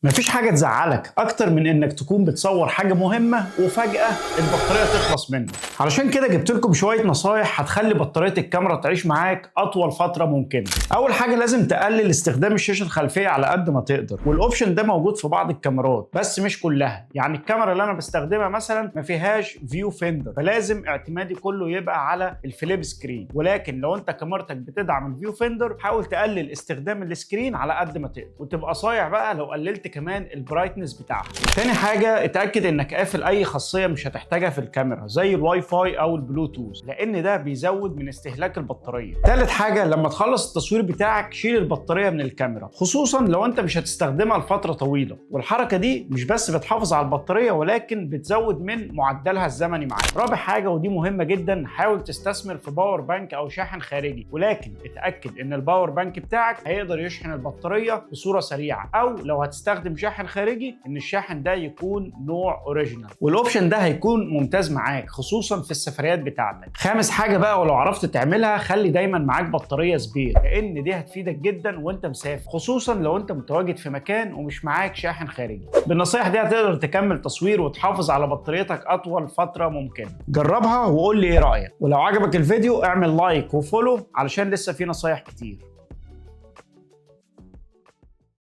مفيش حاجة تزعلك أكتر من إنك تكون بتصور حاجة مهمة وفجأة البطارية تخلص منك. علشان كده جبت لكم شوية نصايح هتخلي بطارية الكاميرا تعيش معاك أطول فترة ممكنة. أول حاجة لازم تقلل استخدام الشاشة الخلفية على قد ما تقدر، والأوبشن ده موجود في بعض الكاميرات بس مش كلها. يعني الكاميرا اللي أنا بستخدمها مثلا ما فيهاش فيو فيندر، فلازم اعتمادي كله يبقى على الفليب سكرين. ولكن لو أنت كاميرتك بتدعم الفيو فيندر حاول تقلل استخدام السكرين على قد ما تقدر، وتبقى صايع بقى لو قللت كمان البرايتنس بتاعها. تاني حاجه اتاكد انك قافل اي خاصيه مش هتحتاجها في الكاميرا زي الواي فاي او البلوتوث، لان ده بيزود من استهلاك البطاريه. تالت حاجه لما تخلص التصوير بتاعك شيل البطاريه من الكاميرا، خصوصا لو انت مش هتستخدمها لفتره طويله. والحركه دي مش بس بتحافظ على البطاريه ولكن بتزود من معدلها الزمني معاك. رابع حاجه ودي مهمه جدا، حاول تستثمر في باور بانك او شاحن خارجي، ولكن اتاكد ان الباور بانك بتاعك هيقدر يشحن البطاريه بصوره سريعه، او لو هتستخدم شاحن خارجي ان الشاحن ده يكون نوع اوريجينال، والاوبشن ده هيكون ممتاز معاك خصوصا في السفريات بتاعتك. خامس حاجه بقى ولو عرفت تعملها، خلي دايما معاك بطاريه سبير، لان دي هتفيدك جدا وانت مسافر، خصوصا لو انت متواجد في مكان ومش معاك شاحن خارجي. بالنصايح دي هتقدر تكمل تصوير وتحافظ على بطاريتك اطول فتره ممكنه. جربها وقول لي ايه رايك، ولو عجبك الفيديو اعمل لايك وفولو علشان لسه في نصايح كتير.